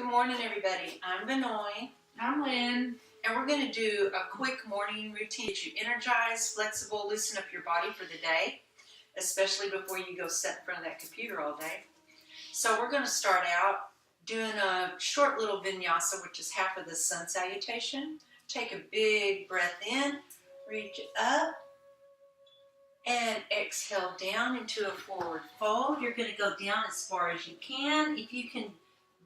Good morning, everybody. I'm Benoy, I'm Lynn. and we're going to do a quick morning routine to get you energized, flexible, loosen up your body for the day, especially before you go sit in front of that computer all day. So we're going to start out doing a short little vinyasa, which is half of the sun salutation. Take a big breath in, reach up, and exhale down into a forward fold. You're going to go down as far as you can. If you can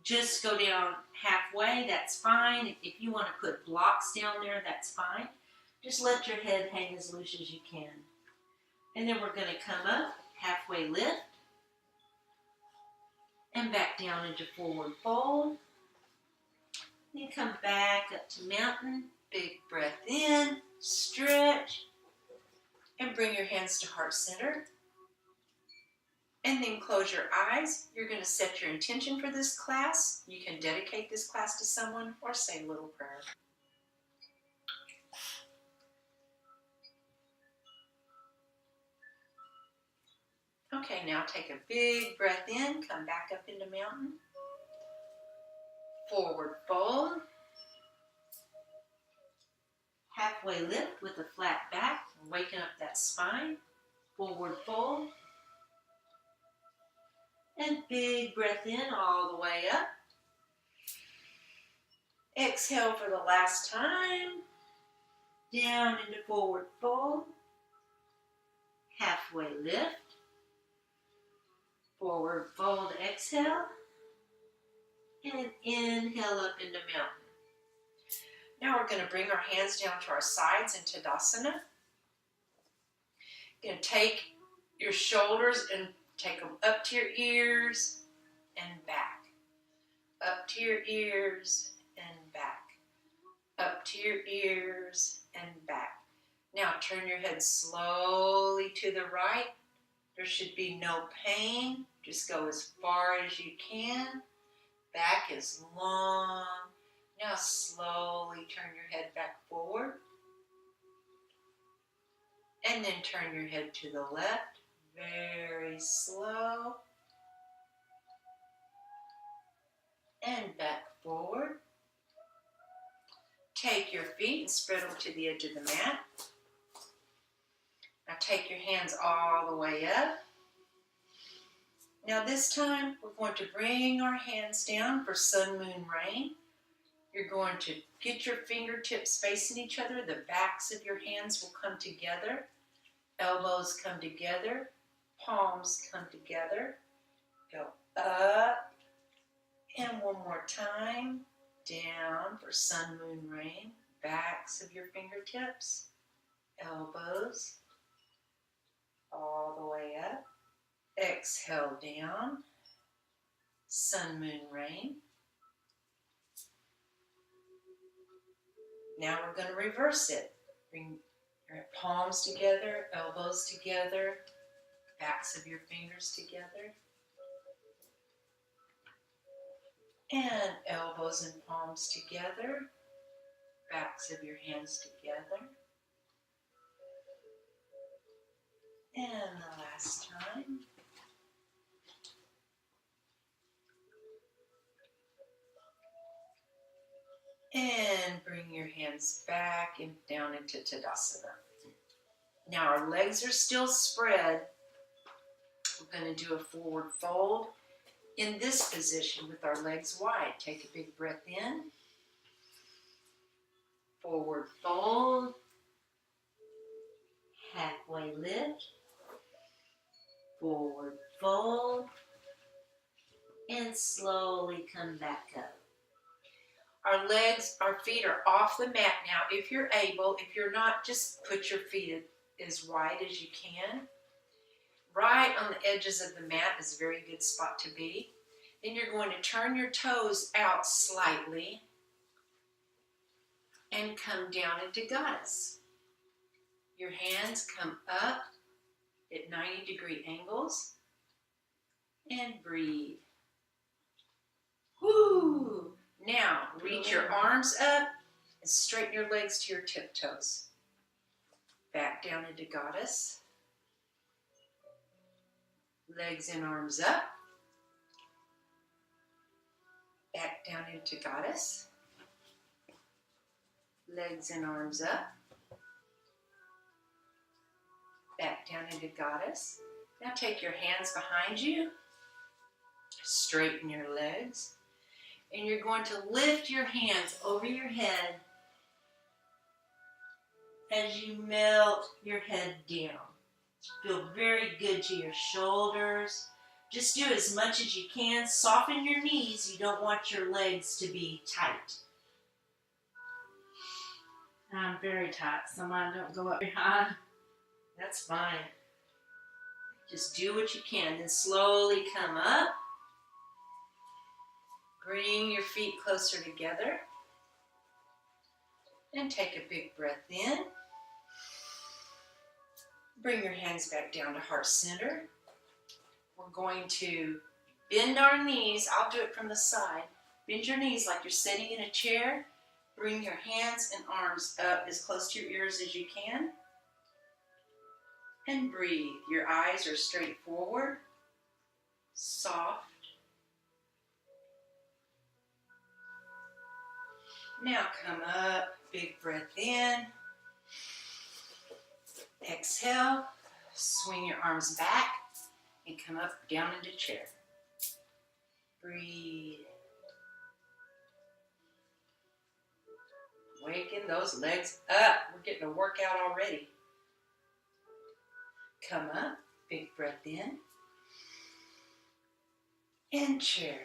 just go down halfway, that's fine. If you want to put blocks down there, that's fine. Just let your head hang as loose as you can. And then we're going to come up, halfway lift, and back down into forward fold. Then come back up to mountain, big breath in, stretch, and bring your hands to heart center. And then close your eyes. You're going to set your intention for this class. You can dedicate this class to someone or say a little prayer. Okay, now take a big breath in. Come back up into mountain. Forward fold. Halfway lift with a flat back. Waking up that spine. Forward fold. And big breath in all the way up. Exhale for the last time. Down into forward fold. Halfway lift. Forward fold, exhale. And inhale up into mountain. Now we're going to bring our hands down to our sides in Tadasana. You're going to take your shoulders and take them up to your ears and back. Up to your ears and back. Up to your ears and back. Now turn your head slowly to the right. There should be no pain. Just go as far as you can. Back is long. Now slowly turn your head back forward. And then turn your head to the left. Very slow. And back forward. Take your feet and spread them to the edge of the mat. Now take your hands all the way up. Now this time we're going to bring our hands down for sun, moon, rain. You're going to get your fingertips facing each other. The backs of your hands will come together. Elbows come together. Palms come together. Go up. And one more time. Down for sun, moon, rain. Backs of your fingertips. Elbows. All the way up. Exhale down. Sun, moon, rain. Now we're going to reverse it. Bring your palms together, elbows together, backs of your fingers together. And elbows and palms together, backs of your hands together. And the last time. And bring your hands back and down into Tadasana. Now our legs are still spread. We're going to do a forward fold in this position with our legs wide. Take a big breath in. Forward fold. Halfway lift. Forward fold. And slowly come back up. Our feet are off the mat now. If you're able, if you're not, just put your feet as wide as you can. Right on the edges of the mat is a very good spot to be. Then you're going to turn your toes out slightly and come down into Goddess. Your hands come up at 90-degree angles and breathe. Woo! Now, reach your arms up and straighten your legs to your tiptoes. Back down into Goddess. Legs and arms up. Back down into goddess. Legs and arms up. Back down into goddess. Now take your hands behind you. Straighten your legs. And you're going to lift your hands over your head as you melt your head down. Feel very good to your shoulders. Just do as much as you can. Soften your knees. You don't want your legs to be tight. I'm very tight, so mine don't go up behind. That's fine. Just do what you can. Then slowly come up. Bring your feet closer together. And take a big breath in. Bring your hands back down to heart center. We're going to bend our knees. I'll do it from the side. Bend your knees like you're sitting in a chair. Bring your hands and arms up as close to your ears as you can. And breathe. Your eyes are straight forward, soft. Now come up, big breath in. Exhale, swing your arms back and come up down into chair. Breathe. Waken those legs up. We're getting a workout already. Come up, big breath in. And chair.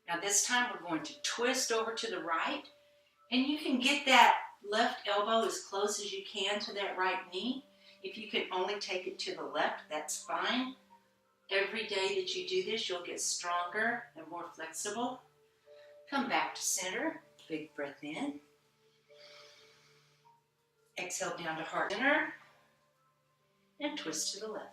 Now this time we're going to twist over to the right. And you can get that left elbow as close as you can to that right knee. If you can only take it to the left, that's fine. Every day that you do this, you'll get stronger and more flexible. Come back to center. Big breath in. Exhale down to heart center. And twist to the left.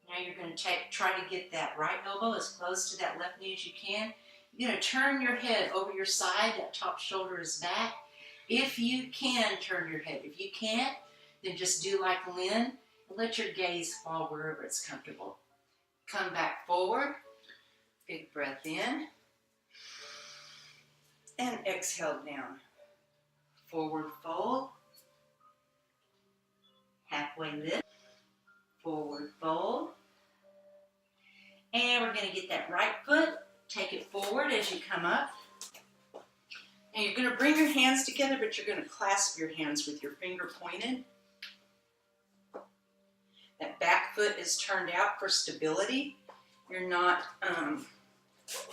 Now you're going to try to get that right elbow as close to that left knee as you can. You're going to turn your head over your side. That top shoulder is back. If you can, turn your head. If you can't, then just do like Lynn and let your gaze fall wherever it's comfortable. Come back forward. Big breath in. And exhale down. Forward fold. Halfway lift. Forward fold. And we're going to get that right foot. Take it forward as you come up. And you're going to bring your hands together, but you're going to clasp your hands with your finger pointed. That back foot is turned out for stability. You're not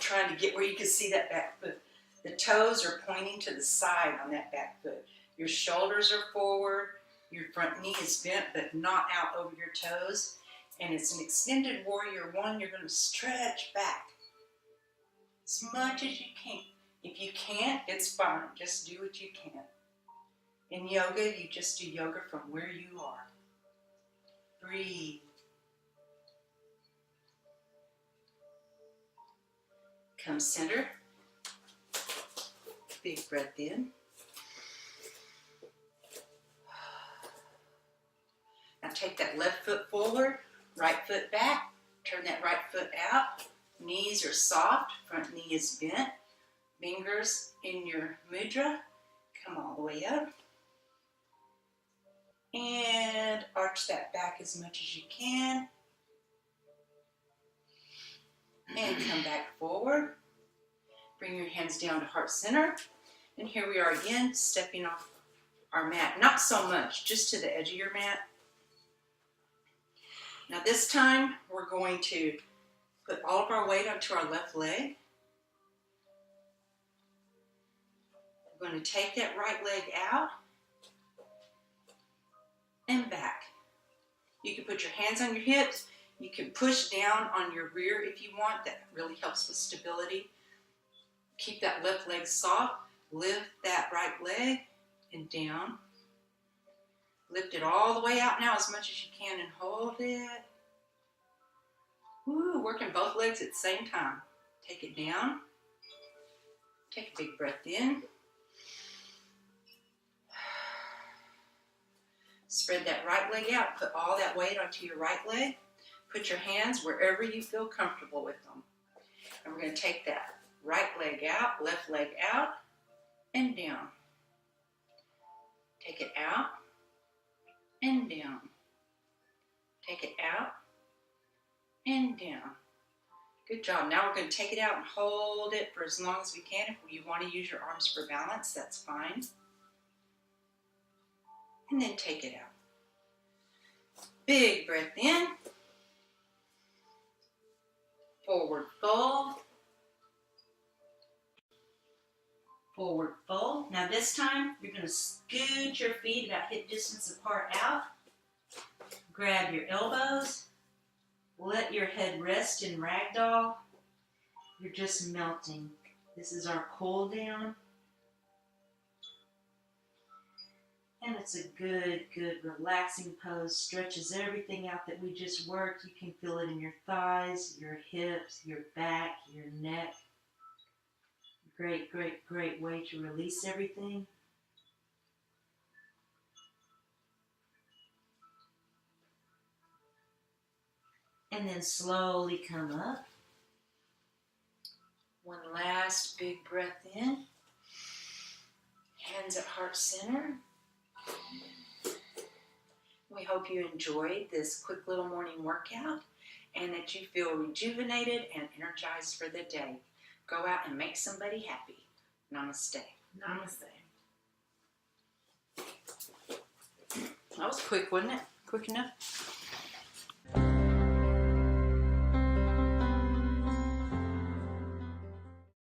trying to get where you can see that back foot. The toes are pointing to the side on that back foot. Your shoulders are forward. Your front knee is bent, but not out over your toes. And it's an extended warrior one. You're going to stretch back as much as you can. If you can't, it's fine. Just do what you can. In yoga, you just do yoga from where you are. Breathe. Come center. Big breath in. Now take that left foot forward, right foot back. Turn that right foot out. Knees are soft, front knee is bent. Fingers in your mudra. Come all the way up. And arch that back as much as you can. And come back forward. Bring your hands down to heart center. And here we are again, stepping off our mat. Not so much, just to the edge of your mat. Now this time, we're going to put all of our weight onto our left leg. We're going to take that right leg out and back. You can put your hands on your hips. You can push down on your rear if you want. That really helps with stability. Keep that left leg soft. Lift that right leg and down. Lift it all the way out now as much as you can and hold it. Woo, working both legs at the same time. Take it down. Take a big breath in. Spread that right leg out. Put all that weight onto your right leg. Put your hands wherever you feel comfortable with them. And we're going to take that right leg out, left leg out, and down. Take it out, and down. Take it out, and down. Good job. Now we're going to take it out and hold it for as long as we can. If you want to use your arms for balance, that's fine. And then take it out. Big breath in. Forward fold. Forward fold. Now this time, you're going to scoot your feet about hip distance apart out. Grab your elbows. Let your head rest in ragdoll. You're just melting. This is our cool down. And it's a good relaxing pose. Stretches everything out that we just worked. You can feel it in your thighs, your hips, your back, your neck. Great way to release everything. And then slowly come up. One last big breath in. Hands at heart center. We hope you enjoyed this quick little morning workout and that you feel rejuvenated and energized for the day. Go out and make somebody happy. Namaste. Namaste. That was quick, wasn't it? Quick enough?